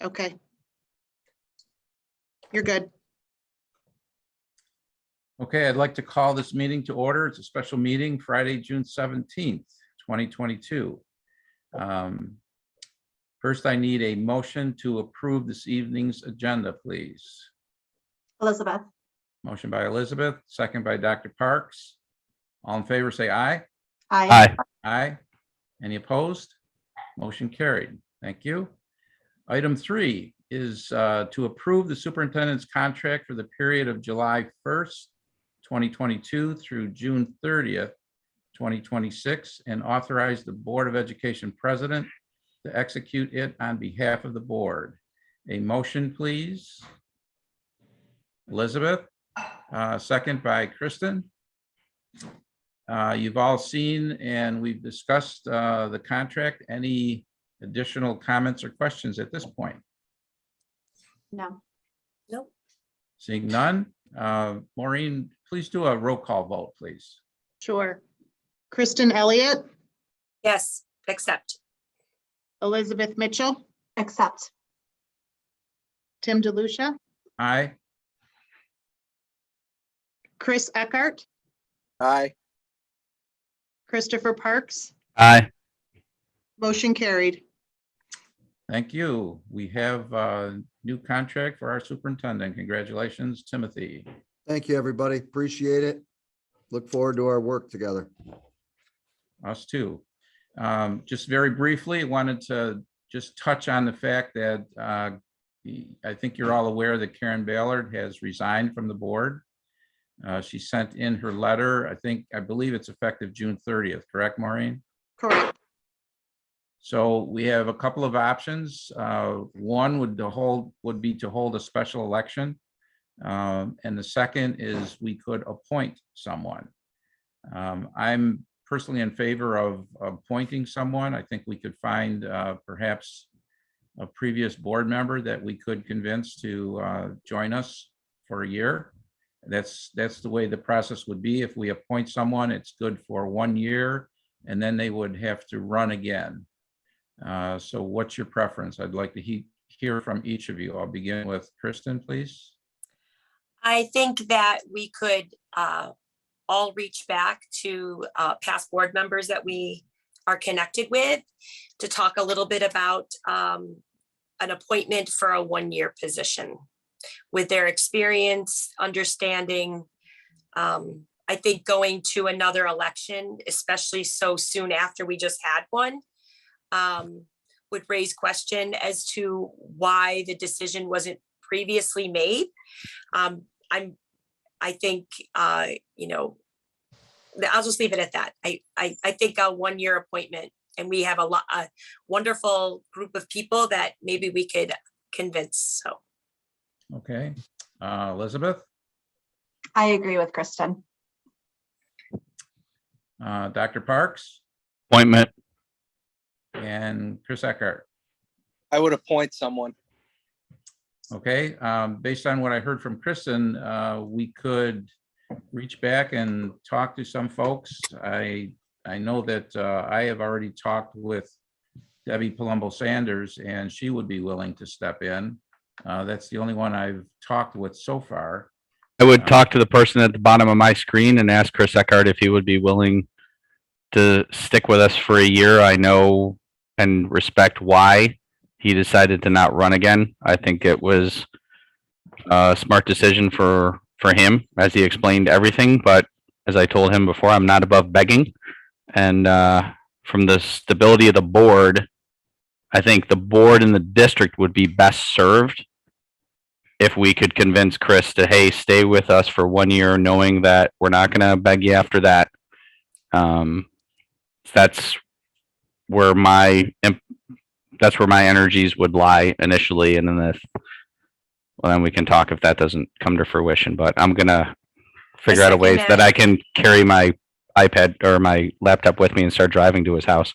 Okay. You're good. Okay, I'd like to call this meeting to order. It's a special meeting, Friday, June 17th, 2022. First, I need a motion to approve this evening's agenda, please. Elizabeth. Motion by Elizabeth, second by Dr. Parks. All in favor, say aye. Aye. Aye. Any opposed? Motion carried. Thank you. Item 3 is to approve the superintendent's contract for the period of July 1st, 2022 through June 30th, 2026, and authorize the Board of Education president to execute it on behalf of the board. A motion, please. Elizabeth, second by Kristen. You've all seen and we've discussed the contract. Any additional comments or questions at this point? No. Nope. Seeing none. Maureen, please do a roll call vote, please. Sure. Kristen Elliott, Yes, accept. Elizabeth Mitchell, Accept. Tim DeLucia, Aye. Chris Eckart, Aye. Christopher Parks. Aye. Motion carried. Thank you. We have a new contract for our superintendent. Congratulations, Timothy. Thank you, everybody. Appreciate it. Look forward to our work together. Us too. Just very briefly, wanted to just touch on the fact that I think you're all aware that Karen Ballard has resigned from the board. She sent in her letter. I believe it's effective June 30th, correct, Maureen? Correct. So we have a couple of options. One would be to hold a special election. And the second is we could appoint someone. I'm personally in favor of appointing someone. I think we could find perhaps a previous board member that we could convince to join us for a year. That's the way the process would be. If we appoint someone, it's good for 1 year, and then they would have to run again. So what's your preference? I'd like to hear from each of you. I'll begin with Kristen, please. I think that we could all reach back to past board members that we are connected with to talk a little bit about an appointment for a 1-year position. With their experience, understanding, I think going to another election, especially so soon after we just had one, would raise question as to why the decision wasn't previously made. I think, you know, I'll just leave it at that. I think a 1-year appointment, and we have a wonderful group of people that maybe we could convince. So. Okay, Elizabeth, I agree with Kristen. Dr. Parks, Appointment. and Chris Eckart. I would appoint someone. Okay, based on what I heard from Kristen, we could reach back and talk to some folks. I know that I have already talked with Debbie Palumbo Sanders, and she would be willing to step in. That's the only one I've talked with so far. I would talk to the person at the bottom of my screen and ask Chris Eckart if he would be willing to stick with us for a year. I know and respect why he decided to not run again. I think it was a smart decision for him, as he explained everything. But as I told him before, I'm not above begging. And from the stability of the board, I think the board and the district would be best served if we could convince Chris to, hey, stay with us for 1 year, knowing that we're not going to beg you after that. That's where my energies would lie initially, and then we can talk if that doesn't come to fruition. But I'm gonna figure out a ways that I can carry my iPad or my laptop with me and start driving to his house.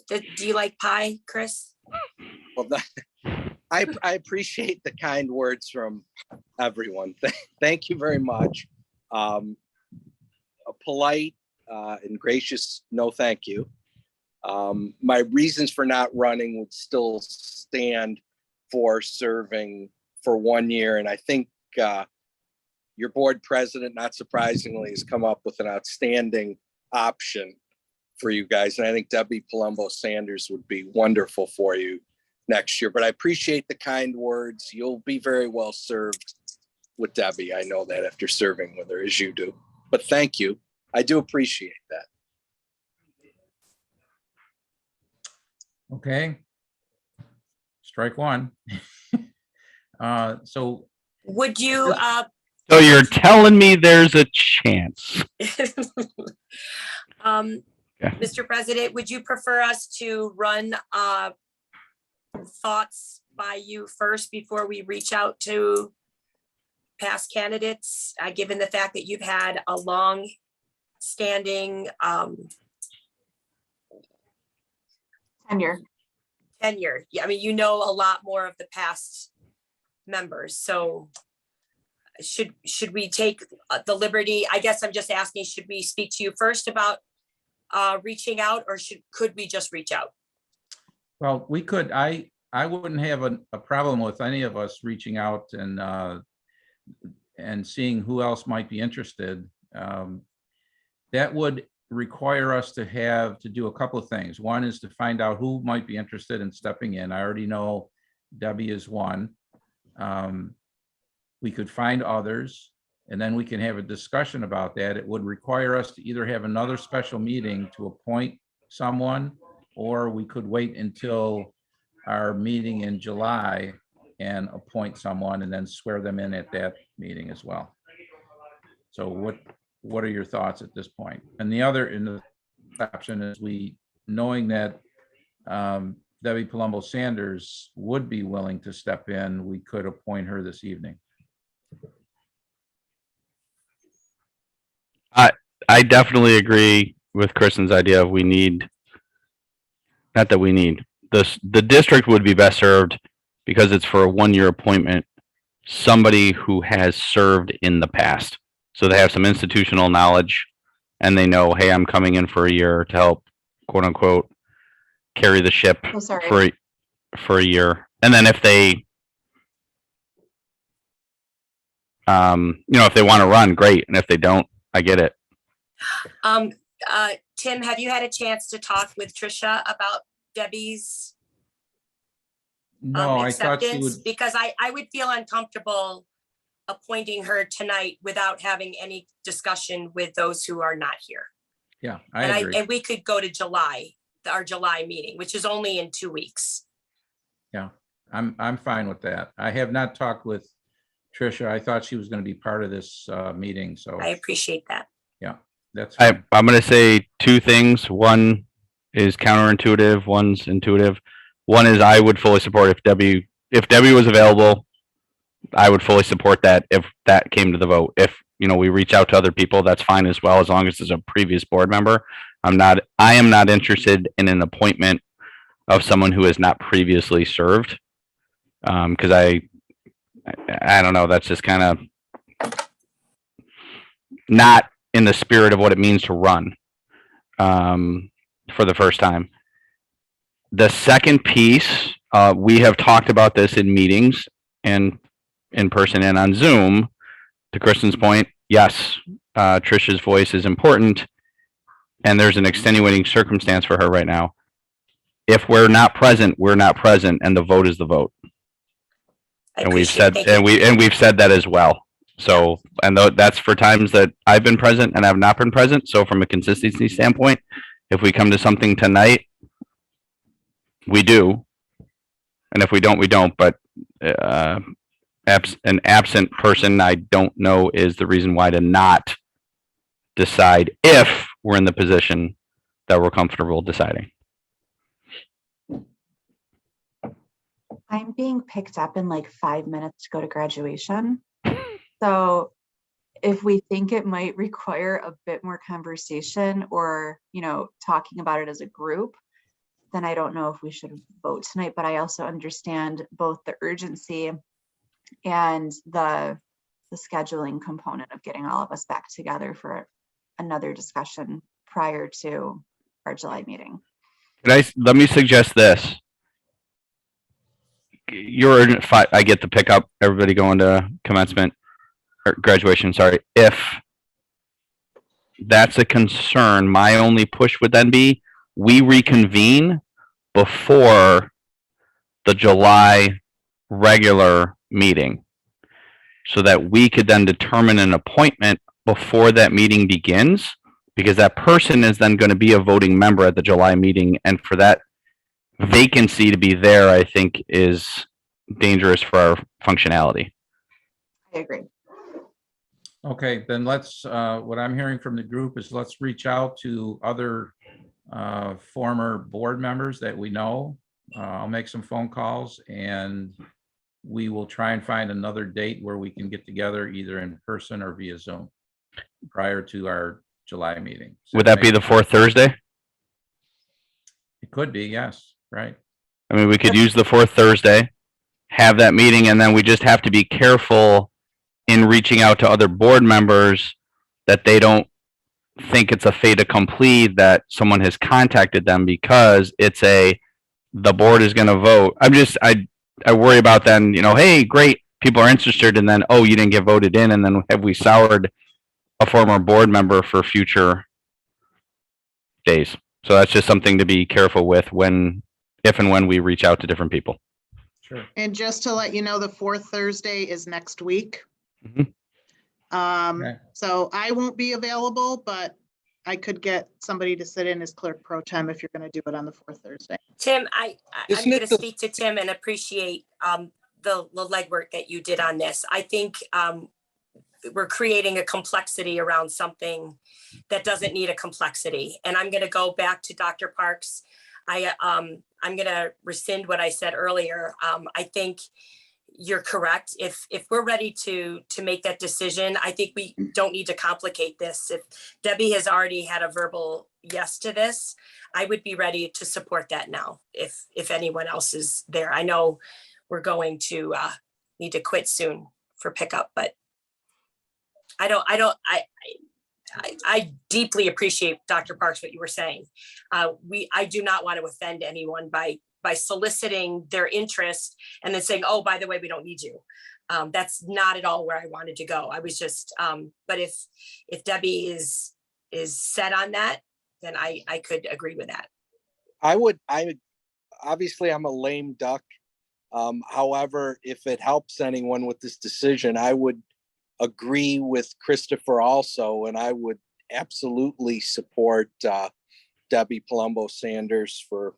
Do you like pie, Chris? Well, I appreciate the kind words from everyone. Thank you very much. A polite and gracious no thank you. My reasons for not running would still stand for serving for 1 year. And I think your board president, not surprisingly, has come up with an outstanding option for you guys. And I think Debbie Palumbo Sanders would be wonderful for you next year. But I appreciate the kind words. You'll be very well served with Debbie. I know that after serving with her, as you do. But thank you. I do appreciate that. Okay. Strike one. So Would you, So you're telling me there's a chance? Yeah. Mr. President, would you prefer us to run thoughts by you first before we reach out to past candidates, given the fact that you've had a long standing Tenure. tenure? Yeah, I mean, you know a lot more of the past members, so should we take the liberty? I guess I'm just asking, should we speak to you first about reaching out, or could we just reach out? well, we could, I wouldn't have a problem with any of us reaching out and seeing who else might be interested. That would require us to do a couple of things. One is to find out who might be interested in stepping in. I already know Debbie is one. We could find others, and then we can have a discussion about that. It would require us to either have another special meeting to appoint someone, or we could wait until our meeting in July and appoint someone and then swear them in at that meeting as well. So what are your thoughts at this point? And the other option is knowing that Debbie Palumbo Sanders would be willing to step in, we could appoint her this evening. I definitely agree with Kristen's idea of the district would be best served, because it's for a 1-year appointment, somebody who has served in the past. So they have some institutional knowledge and they know, hey, I'm coming in for a year to help, quote unquote, carry the ship Oh, sorry. for a year. And then if they, if they want to run, great. And if they don't, I get it. Tim, have you had a chance to talk with Tricia about Debbie's No, I thought she acceptance? would, Because I would feel uncomfortable appointing her tonight without having any discussion with those who are not here. yeah, I agree. And we could go to July, our July meeting, which is only in 2 weeks. Yeah, I'm fine with that. I have not talked with Tricia. I thought she was going to be part of this meeting, so I appreciate that. that's fine. I'm going to say two things. One is counterintuitive. One's intuitive. One is I would fully support if Debbie was available. I would fully support that if that came to the vote. If we reach out to other people, that's fine as well, as long as it's a previous board member. I am not interested in an appointment of someone who has not previously served. Because I don't know, that's just kind of not in the spirit of what it means to run for the first time. The second piece, we have talked about this in meetings and in person and on Zoom. To Kristen's point, yes, Tricia's voice is important, and there's an extenuating circumstance for her right now. If we're not present, we're not present, and the vote is the vote. And we've said that as well. So, and that's for times that I've been present and I've not been present. So from a consistency standpoint, if we come to something tonight, we do. And if we don't, we don't. But an absent person, I don't know, is the reason why to not decide if we're in the position that we're comfortable deciding. I'm being picked up in like 5 minutes to go to graduation. So if we think it might require a bit more conversation or, talking about it as a group, then I don't know if we should vote tonight. But I also understand both the urgency and the scheduling component of getting all of us back together for another discussion prior to our July meeting. Let me suggest this. I get to pick up everybody going to commencement or graduation, sorry. If that's a concern, my only push would then be we reconvene before the July regular meeting so that we could then determine an appointment before that meeting begins, because that person is then going to be a voting member at the July meeting. And for that vacancy to be there, I think is dangerous for our functionality. I agree. Okay, then let's, what I'm hearing from the group is let's reach out to other former board members that we know. I'll make some phone calls and we will try and find another date where we can get together either in person or via Zoom prior to our July meeting. Would that be the fourth Thursday? It could be, yes, right. I mean, we could use the fourth Thursday, have that meeting, and then we just have to be careful in reaching out to other board members that they don't think it's a fait accompli that someone has contacted them, because it's the board is going to vote. I worry about then, hey, great, people are interested, and then, oh, you didn't get voted in, and then have we soured a former board member for future days? So that's just something to be careful with if and when we reach out to different people. Sure. And just to let you know, the fourth Thursday is next week. Mhm. Okay. So I won't be available, but I could get somebody to sit in as clerk pro tem if you're going to do it on the fourth Thursday. Tim, I'm Isn't going it to the- speak to Tim and appreciate the legwork that you did on this. I think we're creating a complexity around something that doesn't need a complexity. And I'm going to go back to Dr. Parks. I'm going to rescind what I said earlier. I think you're correct. If we're ready to make that decision, I think we don't need to complicate this. If Debbie has already had a verbal yes to this, I would be ready to support that now. If anyone else is there, I know we're going to need to quit soon for pickup, but I deeply appreciate, Dr. Parks, what you were saying. I do not want to offend anyone by soliciting their interest and then saying, oh, by the way, we don't need you. That's not at all where I wanted to go. I was just, but if Debbie is set on that, then I could agree with that. Obviously I'm a lame duck. However, if it helps anyone with this decision, I would agree with Christopher also, and I would absolutely support Debbie Palumbo Sanders for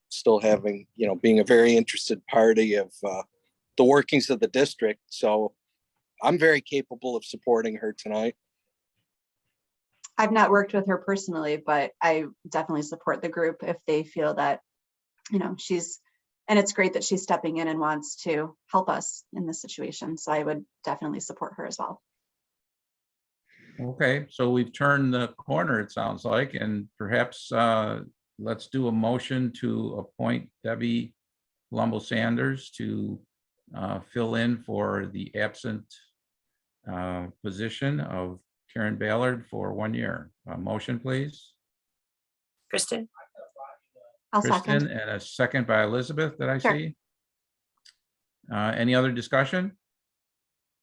still having, being a very interested party of the workings of the district. So I'm very capable of supporting her tonight. I've not worked with her personally, but I definitely support the group if they feel that, and it's great that she's stepping in and wants to help us in this situation. So I would definitely support her as well. Okay, so we've turned the corner, it sounds like, and perhaps let's do a motion to appoint Debbie Palumbo Sanders to fill in for the absent position of Karen Ballard for 1 year. Motion, please. Kristen? I'll Kristen, second. and a second by Elizabeth that I Sure. see. Any other discussion?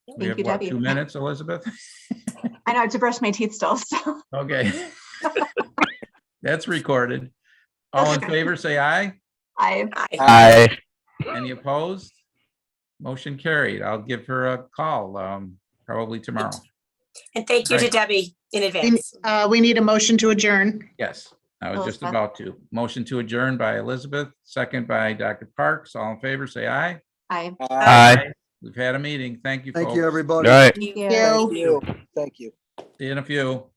We Thank have, you, what, Debbie. 2 minutes, Elizabeth? I know I have to brush my teeth still, so. Okay. That's recorded. All in favor, say aye. Aye. Any opposed? Motion carried. I'll give her a call, probably tomorrow. And thank you to Right. Debbie in advance. We need a motion to adjourn. Yes, I was just Elizabeth. about to. Motion to adjourn by Elizabeth, second by Dr. Parks. All in favor, say aye. Aye. Aye. We've had a meeting. Thank you, Thank folks. you, everybody. All right. Thank you. Thank you. Thank you. See you in a few.